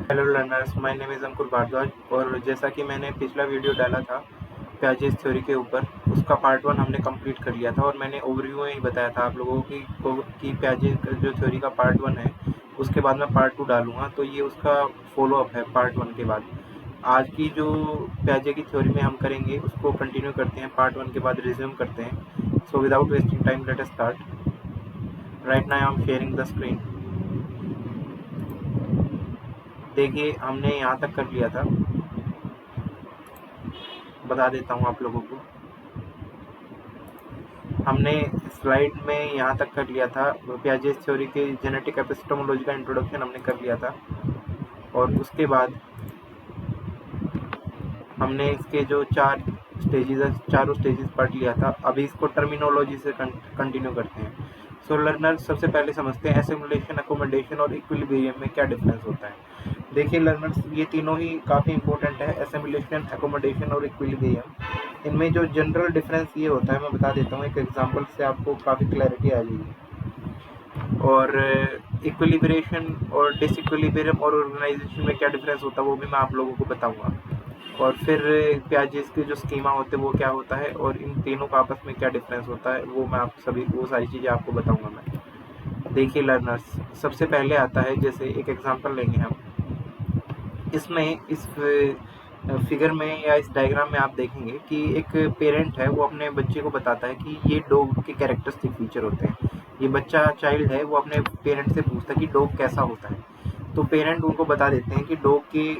Hello learners, my name is Ankur Bharadwaj. और जैसा कि मैंने पिछला वीडियो डाला था प्याजेस थ्योरी के ऊपर, उसका पार्ट 1 हमने कंप्लीट कर लिया था और मैंने ओवरव्यू में ही बताया था आप लोगों कि प्याजे जो थ्योरी का पार्ट 1 है उसके बाद मैं पार्ट 2 डालूंगा। तो ये उसका फॉलो अप है पार्ट 1 के बाद। आज की जो प्याजे की थ्योरी में हम करेंगे उसको कंटिन्यू करते हैं, पार्ट 1 के बाद रिज्यूम करते हैं। So without wasting time let us start. Right now I am sharing the screen. देखिए हमने यहाँ तक कर लिया था, बता देता हूँ आप लोगों को। हमने स्लाइड में यहाँ तक कर लिया था, प्याजेस थ्योरी के जेनेटिक एपिस्टेमोलॉजी का इंट्रोडक्शन हमने कर लिया था और उसके बाद हमने इसके जो चारों स्टेजेस पढ़ लिया था। अभी इसको टर्मिनोलॉजी से कंटिन्यू करते हैं। सो लर्नर्स, सबसे पहले समझते हैं एसिमुलेशन, अकोमोडेशन और इक्विलिब्रियम में क्या डिफरेंस होता है। देखिए लर्नर्स, ये तीनों ही काफ़ी इंपॉर्टेंट है, एसिमुलेशन, अकोमोडेशन और इक्विलिब्रियम। इनमें जो जनरल डिफरेंस ये होता है, मैं बता देता हूँ एक एग्जांपल से, आपको काफ़ी क्लैरिटी आ जाएगी। और इक्विलिब्रेशन और डिसइक्विलिब्रियम और ऑर्गेनाइजेशन में क्या डिफरेंस होता है वो भी मैं आप लोगों को बताऊंगा। और फिर प्याजेस के जो स्कीमा होते हैं वो क्या होता है और इन तीनों का आपस में क्या डिफरेंस होता है वो सारी चीज़ें आपको बताऊंगा मैं। देखिए लर्नर्स, सबसे पहले आता है, जैसे एक एग्जांपल लेंगे हम। इसमें इस फिगर में या इस डायग्राम में आप देखेंगे कि एक पेरेंट है, वो अपने बच्चे को बताता है कि ये डॉग के कैरेक्टरिस्टिक फीचर होते हैं। ये बच्चा चाइल्ड है, वो अपने पेरेंट से पूछता है कि डॉग कैसा होता है। तो पेरेंट उनको बता देते हैं कि डॉग के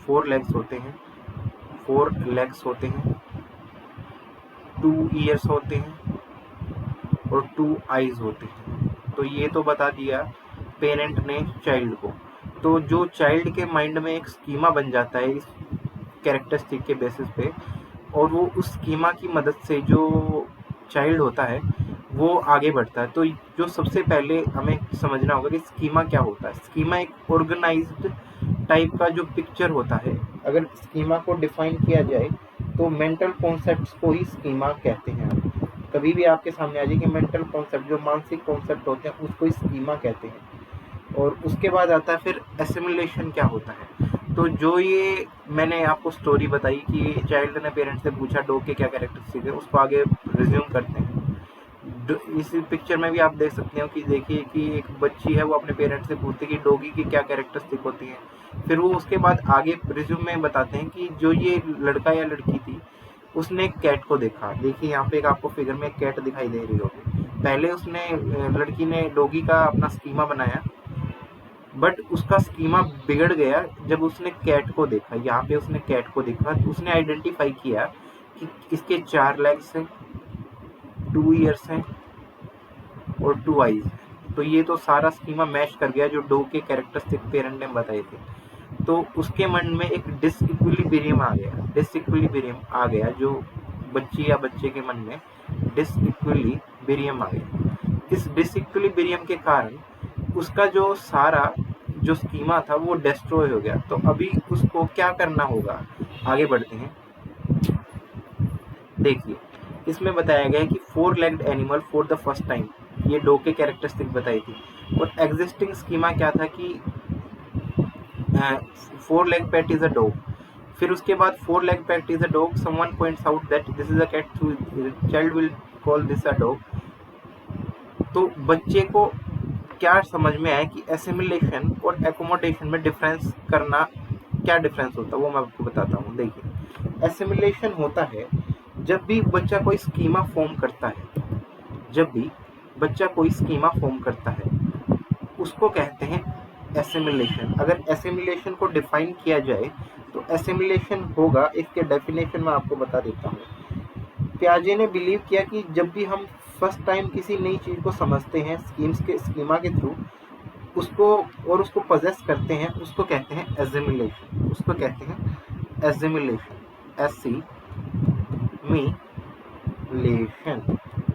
4 लेग्स होते हैं, 2 ईयर्स होते हैं और 2 आईज होते हैं। तो ये तो बता दिया पेरेंट ने चाइल्ड को। तो जो चाइल्ड के माइंड में एक स्कीमा बन जाता है इस कैरेक्टरिस्टिक के बेसिस पे, और वो उस स्कीमा की मदद से जो चाइल्ड होता है वो आगे बढ़ता है। तो जो सबसे पहले हमें समझना होगा कि स्कीमा क्या होता है। स्कीमा एक ऑर्गेनाइज्ड टाइप का जो पिक्चर होता है। अगर स्कीमा को डिफाइन किया जाए तो मेंटल कॉन्सेप्ट्स को ही स्कीमा कहते हैं। कभी भी आपके सामने आ जाए कि मेंटल कॉन्सेप्ट, जो मानसिक कॉन्सेप्ट होते हैं, उसको ही स्कीमा कहते हैं। और उसके बाद आता है फिर एसिमुलेशन क्या होता है। तो जो ये मैंने आपको स्टोरी बताई कि चाइल्ड ने पेरेंट्स से पूछा डॉग के क्या कैरेक्टरिस्टिक है, उसको आगे रिज्यूम करते हैं। इस पिक्चर में भी आप देख सकते हो कि देखिए कि एक बच्ची है, वो अपने पेरेंट्स से पूछती है कि डॉगी की क्या कैरेक्टरिस्टिक होती है। फिर वो उसके बाद आगे रिज्यूम में बताते हैं कि जो ये लड़का या लड़की थी उसने एक कैट को देखा। देखिए यहाँ पे एक आपको फिगर में कैट दिखाई दे रही होगी। पहले उसने लड़की ने डॉगी का अपना स्कीमा बनाया, बट उसका स्कीमा बिगड़ गया जब उसने कैट को देखा। यहाँ पे उसने कैट को देखा तो उसने आइडेंटिफाई किया कि इसके 4 लेग्स हैं, 2 ईयर्स हैं और 2 आईज हैं। तो ये तो सारा स्कीमा मैच कर गया जो डॉग के कैरेक्टरिस्टिक पेरेंट ने बताए थे। तो उसके मन में एक डिसइक्विलिब्रियम आ गया, जो बच्ची या बच्चे के मन में डिसइक्विलिब्रियम आ गया। इस डिसइक्विलिब्रियम के कारण उसका जो सारा जो स्कीमा था वो डिस्ट्रॉय हो गया। तो अभी उसको क्या करना होगा, आगे बढ़ते हैं। देखिए इसमें बताया गया है कि 4 legged animal for the first time, ये डॉग के कैरेक्टरिस्टिक बताई थी। और एग्जिस्टिंग स्कीमा क्या था कि 4 leg pet is a dog. फिर उसके बाद 4 leg pet is a dog, someone points out that this is a cat, child will call this a dog. तो बच्चे को क्या समझ में आया कि एसिमिलेशन और एकोमोडेशन में डिफरेंस करना, क्या डिफरेंस होता है वो मैं आपको बताता हूँ। देखिए एसिमिलेशन होता है जब भी बच्चा कोई स्कीमा फॉर्म करता है, जब भी बच्चा कोई स्कीमा फॉर्म करता है उसको कहते हैं एसिमिलेशन। अगर एसिमिलेशन को डिफाइन किया जाए तो एसिमिलेशन होगा, इसके डेफिनेशन में आपको बता देता हूँ। प्याजे ने बिलीव किया कि जब भी हम फर्स्ट टाइम किसी नई चीज को समझते हैं स्कीमा के थ्रू, उसको और उसको पजेस करते हैं, उसको कहते हैं एसिमिलेशन। उसको कहते हैं एसिमिलेशन,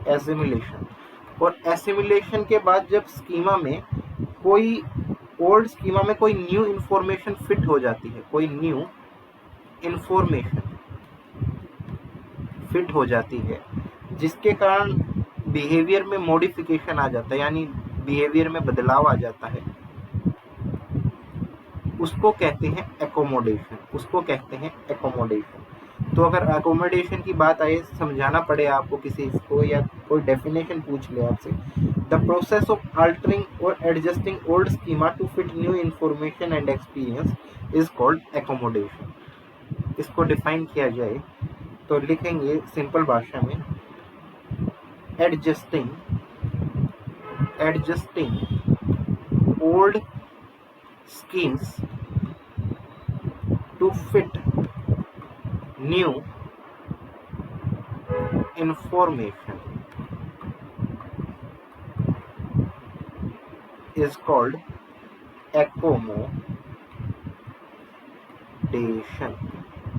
एसिमिलेशन। और एसिमिलेशन के बाद जब स्कीमा में कोई ओल्ड स्कीमा में कोई न्यू इंफॉर्मेशन फिट हो जाती है, कोई न्यू इंफॉर्मेशन फिट हो जाती है, जिसके कारण बिहेवियर में मॉडिफिकेशन आ जाता है, यानी बिहेवियर में बदलाव आ जाता है, उसको कहते हैं एकोमोडेशन, उसको कहते हैं एकोमोडेशन। तो अगर एकोमोडेशन की बात आए, समझाना पड़े आपको किसी को या कोई डेफिनेशन पूछ ले आपसे, द प्रोसेस ऑफ अल्टरिंग और adjusting old schema to fit new information and experience is called accommodation. इसको डिफाइन किया जाए तो लिखेंगे सिंपल भाषा में, adjusting old schemes to fit new information is called accommodation।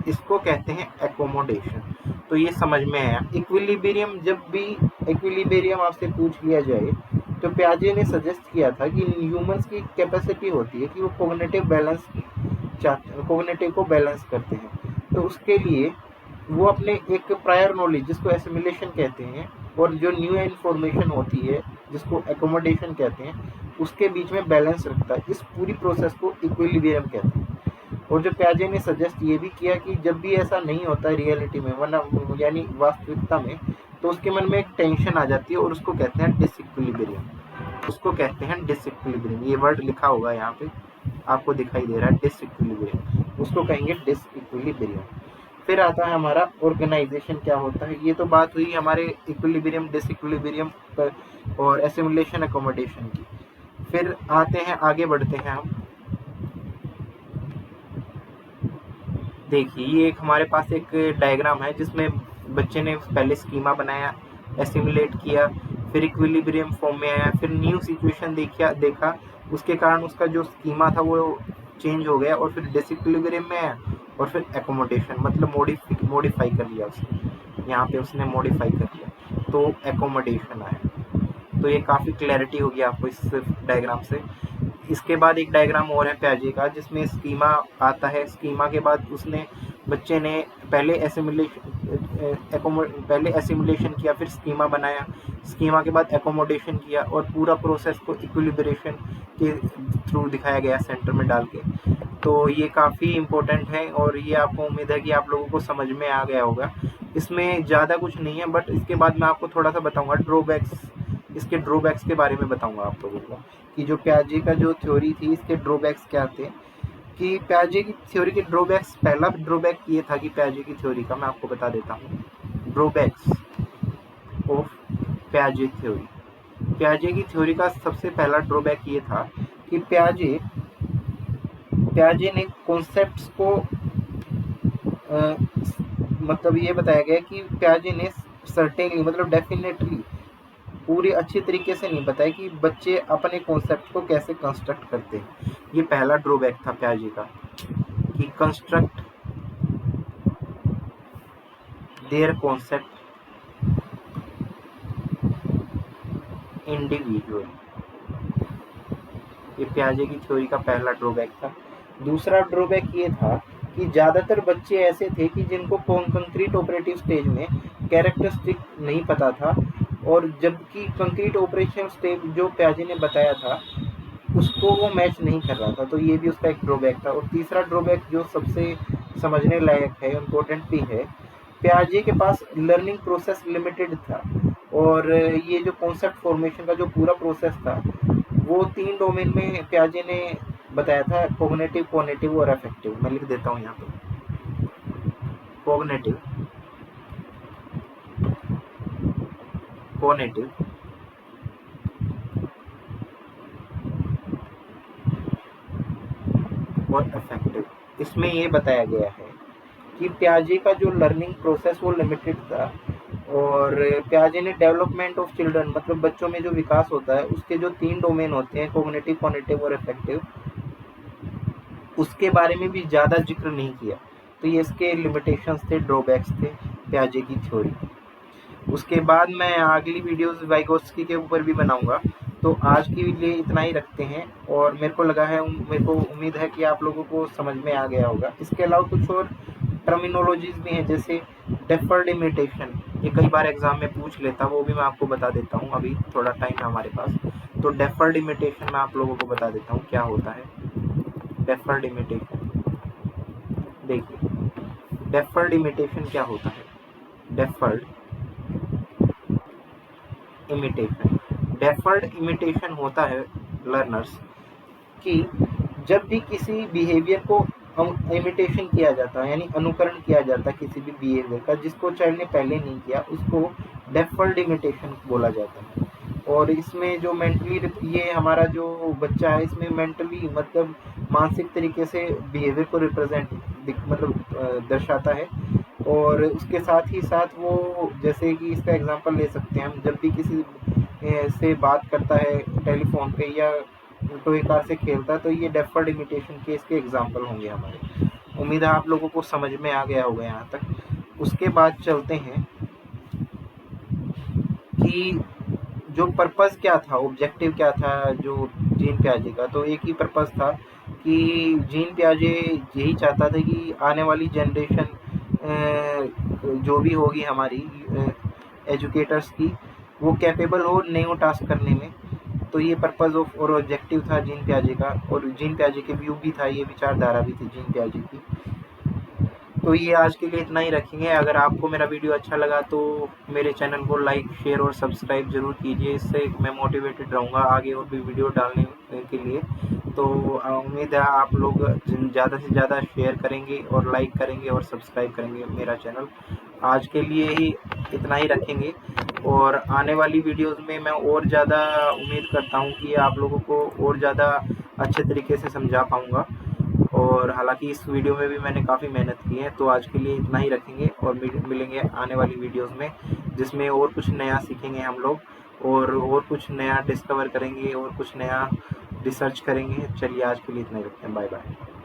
इसको कहते हैं एकोमोडेशन। तो ये समझ में आया। इक्विलिब्रियम, जब भी इक्विलिब्रियम आपसे पूछ लिया जाए तो पियाजे ने सजेस्ट किया था कि ह्यूमंस की कैपेसिटी होती है कि वो कोग्निटिव को बैलेंस करते हैं। तो उसके लिए वो अपने एक प्रायर नॉलेज जिसको एसिमिलेशन कहते हैं और जो न्यू इन्फॉर्मेशन होती है जिसको एकोमोडेशन कहते हैं, उसके बीच में बैलेंस रखता है। इस पूरी प्रोसेस को इक्विलिब्रियम कहते हैं। और जो पियाजे ने सजेस्ट ये भी किया कि जब भी ऐसा नहीं होता है रियलिटी में, वरना यानी वास्तविकता में, तो उसके मन में एक टेंशन आ जाती है और उसको कहते हैं डिसइक्विलिब्रियम। उसको कहते हैं डिसइक्विलिब्रियम। ये वर्ड लिखा होगा यहाँ पे, आपको दिखाई दे रहा है, डिसइक्विलिब्रियम। उसको कहेंगे डिसइक्विलिब्रियम। फिर आता है हमारा ऑर्गेनाइजेशन क्या होता है। ये तो बात हुई हमारे इक्विलिब्रियम, डिसइक्विलिब्रियम और एसिमुलेशन, एकोमोडेशन की। फिर आते हैं, आगे बढ़ते हैं हम। देखिए, ये एक हमारे पास एक डायग्राम है जिसमें बच्चे ने पहले स्कीमा बनाया, एसिमुलेट किया, फिर इक्विलिब्रियम फॉर्म में आया, फिर न्यू सिचुएशन देखा, उसके कारण उसका जो स्कीमा था वो चेंज हो गया, और फिर डिसइक्विलिब्रियम में आया, और फिर एकोमोडेशन, मतलब मॉडिफाई कर लिया उसने, यहाँ पे उसने मॉडिफाई कर लिया, तो एकोमोडेशन आया। तो ये काफ़ी क्लैरिटी होगी आपको इस डायग्राम से। इसके बाद एक डायग्राम और है पियाजे का जिसमें स्कीमा आता है। स्कीमा के बाद बच्चे ने पहले एसिमुलेशन किया, फिर स्कीमा बनाया, स्कीमा के बाद एकोमोडेशन किया, और पूरा प्रोसेस को इक्विलिब्रेशन के थ्रू दिखाया गया सेंटर में डाल के। तो ये काफ़ी इम्पोर्टेंट है और ये आपको उम्मीद है कि आप लोगों को समझ में आ गया होगा। इसमें ज़्यादा कुछ नहीं है, बट इसके बाद मैं आपको थोड़ा सा बताऊँगा इसके ड्रॉबैक्स के बारे में बताऊँगा आप लोगों को, कि जो पियाजे का जो थ्योरी थी इसके ड्रॉबैक्स क्या थे। कि पियाजे की थ्योरी के ड्रॉबैक्स, पहला ड्रॉबैक ये था कि पियाजे की थ्योरी का मैं आपको बता देता हूँ, ड्रॉबैक्स ऑफ पियाजे थ्योरी। पियाजे की थ्योरी का सबसे पहला ड्रॉबैक ये था कि पियाजे ने कॉन्सेप्ट्स को मतलब ये बताया गया कि पियाजे ने सर्टेनली, मतलब डेफिनेटली, पूरी अच्छी तरीके से नहीं बताया कि बच्चे अपने कॉन्सेप्ट को कैसे कंस्ट्रक्ट करते हैं। ये पहला ड्रॉबैक था पियाजे का, कि कंस्ट्रक्ट देयर कॉन्सेप्ट इंडिविजुअल। ये पियाजे की थ्योरी का पहला ड्रॉबैक था। दूसरा ड्रॉबैक ये था कि ज़्यादातर बच्चे ऐसे थे कि जिनको कंक्रीट ऑपरेटिव स्टेज में कैरेक्टरिस्टिक नहीं पता था, और जबकि कंक्रीट ऑपरेशन स्टेज जो पियाजे ने बताया था उसको वो मैच नहीं कर रहा था। तो ये भी उसका एक ड्रॉबैक था। और तीसरा ड्रॉबैक जो सबसे समझने लायक है, इम्पोर्टेंट भी है, पियाजे के पास लर्निंग प्रोसेस लिमिटेड था, और ये जो कॉन्सेप्ट फॉर्मेशन का जो पूरा प्रोसेस था वो 3 डोमेन में पियाजे ने बताया था, कॉग्निटिव, क्वांटिटिव और अफेक्टिव। मैं लिख देता हूँ यहाँ पे, कॉग्निटिव, क्वांटिटिव और अफेक्टिव। इसमें ये बताया गया है कि पियाजे का जो लर्निंग प्रोसेस वो लिमिटेड था, और पियाजे ने डेवलपमेंट ऑफ चिल्ड्रन, मतलब बच्चों में जो विकास होता है उसके जो 3 डोमेन होते हैं, कॉग्निटिव, क्वांटिटिव और अफेक्टिव, उसके बारे में भी ज़्यादा जिक्र नहीं किया। तो ये इसके लिमिटेशंस थे, ड्रॉबैक्स थे पियाजे की थ्योरी। उसके बाद मैं अगली वीडियोस वाइगोत्स्की के ऊपर भी बनाऊंगा। तो आज के लिए इतना ही रखते हैं, और मेरे को उम्मीद है कि आप लोगों को समझ में आ गया होगा। इसके अलावा कुछ और टर्मिनोलॉजीज भी हैं, जैसे डेफर्ड इमिटेशन, ये कई बार एग्जाम में पूछ लेता, वो भी मैं आपको बता देता हूँ। अभी थोड़ा टाइम है हमारे पास, तो डेफर्ड इमिटेशन मैं आप लोगों को बता देता हूँ क्या होता है। Deferred imitation. देखिए डेफर्ड इमिटेशन क्या होता है। डेफर्ड इमिटेशन होता है लर्नर्स कि जब भी किसी बिहेवियर को इमिटेशन किया जाता है, यानी अनुकरण किया जाता है किसी भी बिहेवियर का जिसको चाइल्ड ने पहले नहीं किया, उसको डेफर्ड इमिटेशन बोला जाता है। और इसमें जो मेंटली, ये हमारा जो बच्चा है इसमें मेंटली मतलब मानसिक तरीके से बिहेवियर को रिप्रेजेंट दर्शाता है। और उसके साथ ही साथ वो, जैसे कि इसका एग्जांपल ले सकते हैं हम, जब भी किसी से बात करता है टेलीफोन पे या टॉय कार से खेलता है, तो ये डेफर्ड इमिटेशन के इसके एग्जांपल होंगे हमारे। उम्मीद है आप लोगों को समझ में आ गया होगा यहाँ तक। उसके बाद चलते हैं कि जो पर्पस क्या था, ऑब्जेक्टिव क्या था जो जीन पियाजे का। तो एक ही पर्पस था कि जीन पियाजे यही चाहता था कि आने वाली जनरेशन जो भी होगी हमारी एजुकेटर्स की, वो कैपेबल हो न्यू टास्क करने में। तो ये पर्पस ऑफ और ऑब्जेक्टिव था जीन पियाजे का, और जीन पियाजे के व्यू भी था, ये विचारधारा भी थी जीन पियाजे की। तो ये आज के लिए इतना ही रखेंगे। अगर आपको मेरा वीडियो अच्छा लगा तो मेरे चैनल को लाइक, शेयर और सब्सक्राइब जरूर कीजिए। इससे मैं मोटिवेटेड रहूँगा आगे और भी वीडियो डालने के लिए। तो उम्मीद है आप लोग ज़्यादा से ज़्यादा शेयर करेंगे और लाइक करेंगे और सब्सक्राइब करेंगे मेरा चैनल। आज के लिए ही इतना ही रखेंगे, और आने वाली वीडियोस में मैं और ज़्यादा उम्मीद करता हूँ कि आप लोगों को और ज़्यादा अच्छे तरीके से समझा पाऊँगा। और हालांकि इस वीडियो में भी मैंने काफ़ी मेहनत की है। तो आज के लिए इतना ही रखेंगे और मिलेंगे आने वाली वीडियोस में, जिसमें और कुछ नया सीखेंगे हम लोग, और कुछ नया डिस्कवर करेंगे और कुछ नया रिसर्च करेंगे। चलिए आज के लिए इतना ही रखते हैं। Bye bye.